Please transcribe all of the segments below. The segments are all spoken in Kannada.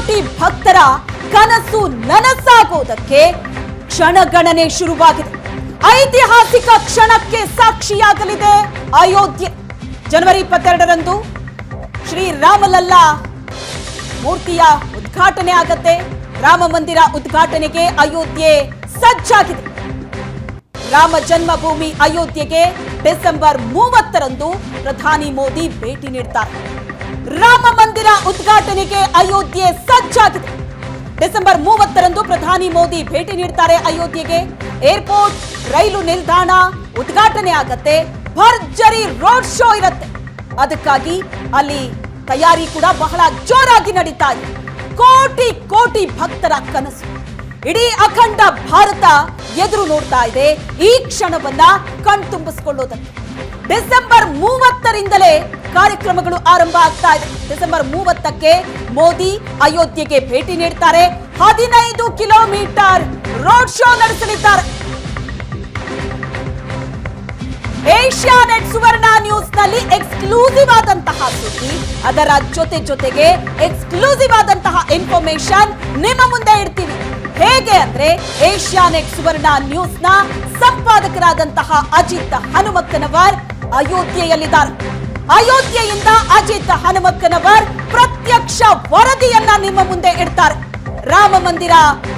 ಕೋಟಿ ಭಕ್ತರ ಕನಸು ನನಸಾಗೋದಕ್ಕೆ ಕ್ಷಣಗಣನೆ ಶುರುವಾಗಿದೆ. ಐತಿಹಾಸಿಕ ಕ್ಷಣಕ್ಕೆ ಸಾಕ್ಷಿಯಾಗಲಿದೆ ಅಯೋಧ್ಯೆ. ಜನವರಿ 22ರಂದು ಶ್ರೀರಾಮಲಲ್ಲಾ ಮೂರ್ತಿಯ ಉದ್ಘಾಟನೆ ಆಗತ್ತೆ. ರಾಮ ಮಂದಿರ ಉದ್ಘಾಟನೆಗೆ ಅಯೋಧ್ಯೆ ಸಜ್ಜಾಗಿದೆ. ರಾಮ ಜನ್ಮಭೂಮಿ ಅಯೋಧ್ಯೆಗೆ ಡಿಸೆಂಬರ್ 30ರಂದು ಪ್ರಧಾನಿ ಮೋದಿ ಭೇಟಿ ನೀಡ್ತಾರೆ. ರಾಮ ಮಂದಿರ ಉದ್ಘಾಟನೆಗೆ ಅಯೋಧ್ಯೆ ಸಜ್ಜಾಗಿದೆ. ಡಿಸೆಂಬರ್ 30ರಂದು ಪ್ರಧಾನಿ ಮೋದಿ ಭೇಟಿ ನೀಡ್ತಾರೆ ಅಯೋಧ್ಯೆಗೆ. ಏರ್ಪೋರ್ಟ್, ರೈಲು ನಿಲ್ದಾಣ ಉದ್ಘಾಟನೆ ಆಗತ್ತೆ. ಭರ್ಜರಿ ರೋಡ್ ಶೋ ಇರುತ್ತೆ. ಅದಕ್ಕಾಗಿ ಅಲ್ಲಿ ತಯಾರಿ ಕೂಡ ಬಹಳ ಜೋರಾಗಿ ನಡೀತಾ ಇದೆ. ಕೋಟಿ ಕೋಟಿ ಭಕ್ತರ ಕನಸು. ಇಡೀ ಅಖಂಡ ಭಾರತ ಎದುರು ನೋಡ್ತಾ ಇದೆ ಈ ಕ್ಷಣವನ್ನ ಕಣ್ತುಂಬಿಸಿಕೊಳ್ಳೋದಕ್ಕೆ. ಡಿಸೆಂಬರ್ 30ರಿಂದಲೇ ಕಾರ್ಯಕ್ರಮಗಳು ಆರಂಭ ಆಗ್ತಾ ಇದೆ. ಡಿಸೆಂಬರ್ 30ಕ್ಕೆ ಮೋದಿ ಅಯೋಧ್ಯೆಗೆ ಭೇಟಿ ನೀಡ್ತಾರೆ. 15 ಕಿಲೋಮೀಟರ್ ರೋಡ್ ಶೋ ನಡೆಸಲಿದ್ದಾರೆ. ಏಷ್ಯಾನೆಟ್ ಸುವರ್ಣ ನ್ಯೂಸ್ ನಲ್ಲಿ ಎಕ್ಸ್ಕ್ಲೂಸಿವ್ ಆದಂತಹ ಸುದ್ದಿ, ಅದರ ಜೊತೆಗೆ ಎಕ್ಸ್ಕ್ಲೂಸಿವ್ ಆದಂತಹ ಇನ್ಫಾರ್ಮೇಶನ್ ನಿಮ್ಮ ಮುಂದೆ ಇಡ್ತೀವಿ. ಹೇಗೆ ಅಂದ್ರೆ ಏಷ್ಯಾನೆಟ್ ಸುವರ್ಣ ನ್ಯೂಸ್ ನ ಸಂಪಾದಕರಾದಂತಹ ಅಜಿತ್ ಹನುಮಕ್ಕನವರ್ ಅಯೋಧ್ಯೆಯಲ್ಲಿದ್ದಾರೆ. ಅಯೋಧ್ಯೆಯಿಂದ ಅಜಿತ್ ಹನುಮಕ್ಕನವರ್ ಪ್ರತ್ಯಕ್ಷ ವರದಿಯನ್ನ ನಿಮ್ಮ ಮುಂದೆ ಇಡ್ತಾರೆ. ರಾಮ ಮಂದಿರ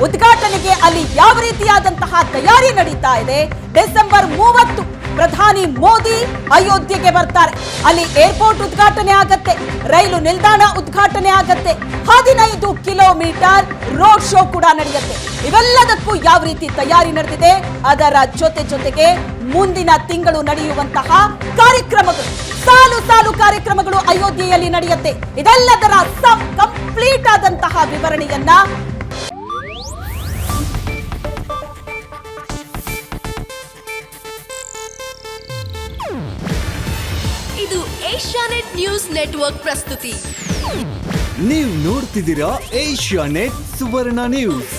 ಉದ್ಘಾಟನೆಗೆ ಅಲ್ಲಿ ಯಾವ ರೀತಿಯಾದಂತಹ ತಯಾರಿ ನಡೀತಾ ಇದೆ. ಡಿಸೆಂಬರ್ 30 ಪ್ರಧಾನಿ ಮೋದಿ ಅಯೋಧ್ಯೆಗೆ ಬರ್ತಾರೆ. ಅಲ್ಲಿ ಏರ್ಪೋರ್ಟ್ ಉದ್ಘಾಟನೆ ಆಗತ್ತೆ, ರೈಲು ನಿಲ್ದಾಣ ಉದ್ಘಾಟನೆ ಆಗತ್ತೆ, 15 ಕಿಲೋಮೀಟರ್ ರೋಡ್ ಶೋ ಕೂಡ ನಡೆಯುತ್ತೆ. ಇವೆಲ್ಲದಕ್ಕೂ ಯಾವ ರೀತಿ ತಯಾರಿ ನಡೆದಿದೆ, ಅದರ ಜೊತೆಗೆ ಮುಂದಿನ ತಿಂಗಳು ನಡೆಯುವಂತಹ ಕಾರ್ಯಕ್ರಮಗಳು, ಸಾಲು ಕಾರ್ಯಕ್ರಮಗಳು ಅಯೋಧ್ಯೆಯಲ್ಲಿ ನಡೆಯುತ್ತೆ. ಇದೆಲ್ಲದರ ಕಂಪ್ಲೀಟ್ ಆದಂತಹ ವಿವರಣೆಯನ್ನ ಇದು ಏಷ್ಯಾನೆಟ್ ನ್ಯೂಸ್ ನೆಟ್ವರ್ಕ್ ಪ್ರಸ್ತುತಿ. ನೀವು ನೋಡ್ತಿದ್ದೀರಾ ಏಷ್ಯಾನೆಟ್ ಸುವರ್ಣ ನ್ಯೂಸ್.